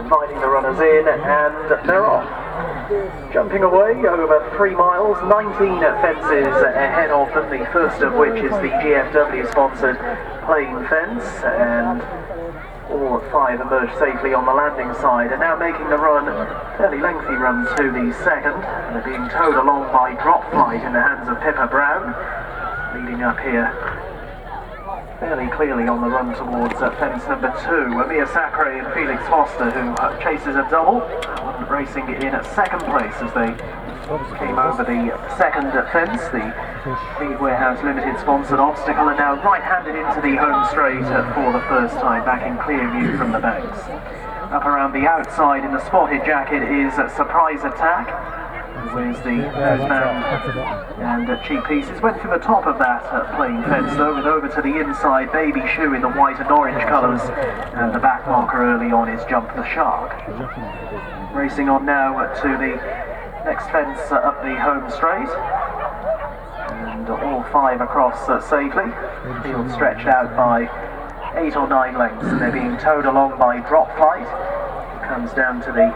inviting the runners in, and they're off. Jumping away over 3 miles, 19 fences ahead of them, the first of which is the GFW-sponsored plain fence, and all 5 emerged safely on the landing side, and now making the run, fairly lengthy run to the second. They're being towed along by Drop Flight in the hands of Pippa Brown, leading up here fairly clearly on the run towards fence number 2. Emir Sacree and Felix Foster, who chases a double, racing in second place as they came over the second fence, the Lead Warehouse Limited sponsored obstacle, and now right-handed into the home straight for the first time, back in clear view from the banks. Up around the outside in the spotted jacket is Surprise Attack. Where's the noseband and cheek pieces? Went through the top of that plain fence though, and over to the inside. Baby Chou in the white and orange colours, and the back marker early on is Jump the Shark. Racing on now to the next fence up the home straight, and all 5 across safely. Field stretched out by 8 or 9 lengths, and they're being towed along by Drop Flight, who comes down to the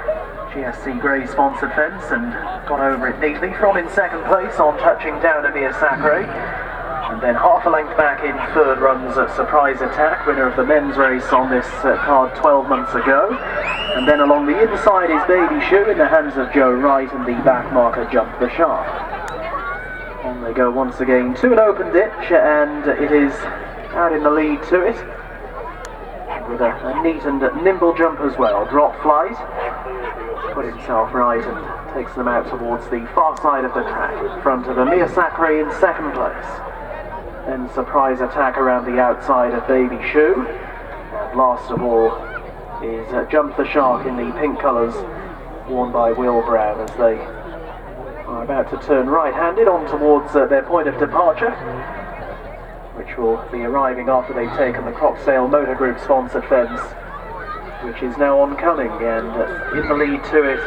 GSC Grey sponsored fence and got over it neatly. From in second place on touching down Emir Sacree, and then half a length back in third runs at Surprise Attack, winner of the men's race on this card 12 months ago. And then along the inside is Baby Chou in the hands of Joe Wright, and the back marker Jump the Shark. On they go once again to an open ditch, and it is out in the lead to it, with a neat and nimble jump as well. Drop Flight put himself right and takes them out towards the far side of the track, in front of Emir Sacree in second place. Then Surprise Attack around the outside of Baby Chou, and last of all is Jump the Shark in the pink colours worn by Will Brown, as they are about to turn right-handed on towards their point of departure, which will be arriving after they've taken the Croxdale Motor Group sponsored fence, which is now oncoming, and in the lead to it,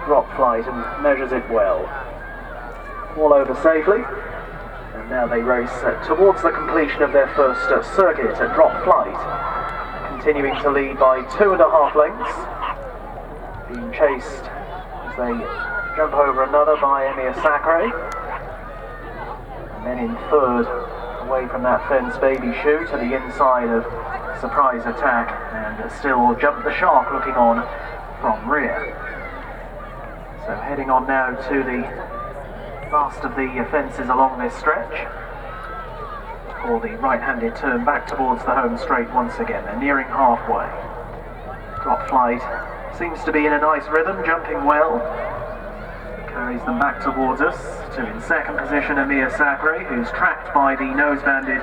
Drop Flight, and measures it well. All over safely, and now they race towards the completion of their first circuit at Drop Flight, continuing to lead by 2.5 lengths, being chased as they jump over another by Emir Sacree, and then in third, away from that fence, Baby Chou to the inside of Surprise Attack, and still Jump the Shark looking on from rear. So heading on now to the last of the fences along this stretch, for the right-handed turn back towards the home straight once again. They're nearing halfway. Drop Flight seems to be in a nice rhythm, jumping well. Carries them back towards us to, in second position, Emir Sacree, who's tracked by the nose-banded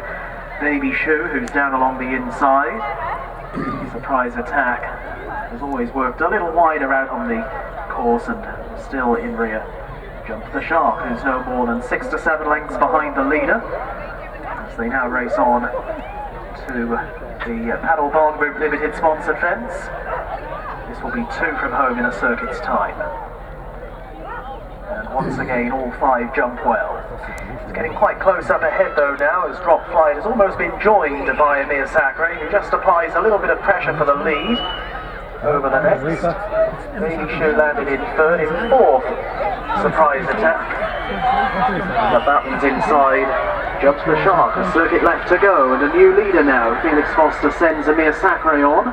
Baby Chou, who's down along the inside. Surprise Attack has always worked a little wider out on the course, and still in rear Jump the Shark, who's no more than 6 to 7 lengths behind the leader, as they now race on to the Paddle Bond Group Limited sponsored fence. This will be 2 from home in a circuit's time. And once again, all 5 jump well. It's getting quite close up ahead though now, as Drop Flight has almost been joined by Emir Sacree, who just applies a little bit of pressure for the lead over the next. Baby Chou landed in third. In fourth, Surprise Attack. The battens inside Jump the Shark. A circuit left to go, and a new leader now. Felix Foster sends Emir Sacree on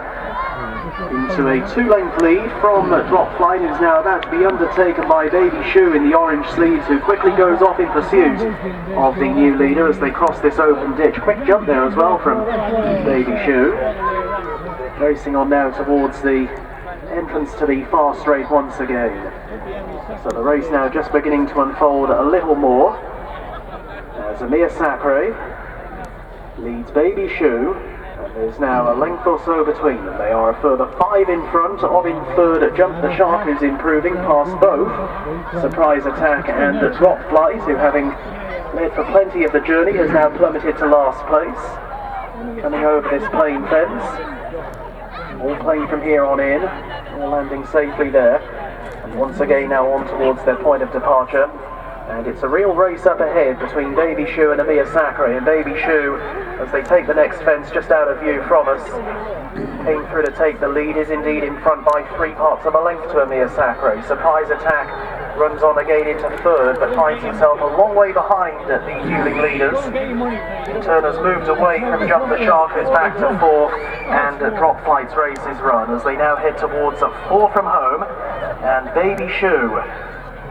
into a 2-length lead from Drop Flight, who's now about to be undertaken by Baby Chou in the orange sleeves, who quickly goes off in pursuit of the new leader as they cross this open ditch. Quick jump there as well from Baby Chou. Racing on now towards the entrance to the far straight once again. So the race now just beginning to unfold a little more, as Emir Sacree leads Baby Chou. There's now a length or so between them. They are a further 5 in front of in third Jump the Shark, who's improving past both Surprise Attack and Drop Flight, who, having led for plenty of the journey, has now plummeted to last place. Coming over this plain fence, all plain from here on in, all landing safely there, and once again now on towards their point of departure And it's a real race up ahead between Baby Chou and Emir Sacree. And Baby Chou, as they take the next fence just out of view from us, came through to take the lead, is indeed in front by 3 parts of a length to Emir Sacree. Surprise Attack runs on again into third, but finds himself a long way behind the dueling leaders. Turner's moved away from Jump the Shark, it's back to 4th, and Drop Flight's race is run as they now head towards 4 from home. And Baby Chou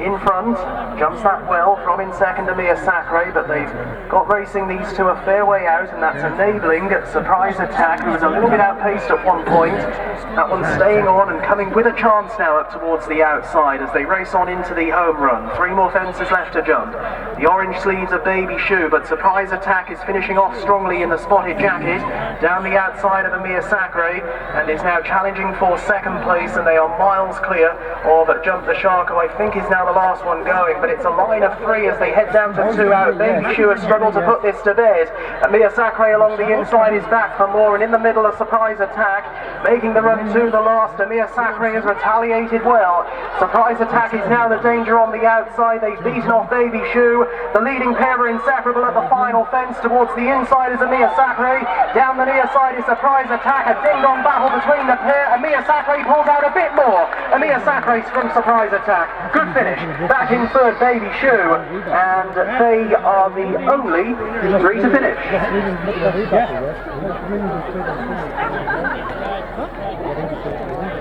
in front, jumps that well from in second Emir Sacree, but they've got racing these two a fair way out, and that's enabling Surprise Attack, who was a little bit outpaced at one point. That one's staying on and coming with a chance now up towards the outside as they race on into the home run. 3 more fences left to jump. The orange sleeves of Baby Chou, but Surprise Attack is finishing off strongly in the spotted jacket down the outside of Emir Sacree, and is now challenging for second place, and they are miles clear of Jump the Shark, who I think is now the last one going, but it's a line of 3 as they head down to 2 out. Baby Chou has struggled to put this to bed. Emir Sacree along the inside is back for more, and in the middle a Surprise Attack making the run to the last. Emir Sacree has retaliated well. Surprise Attack is now the danger on the outside. They've beaten off Baby Chou. The leading pair are inseparable at the final fence. Towards the inside is Emir Sacree. Down the near side is Surprise Attack. A ding-dong battle between the pair. Emir Sacree pulls out a bit more. Emir Sacree from Surprise Attack. Good finish. Back in third, Baby Chou, and they are the only 3 to finish.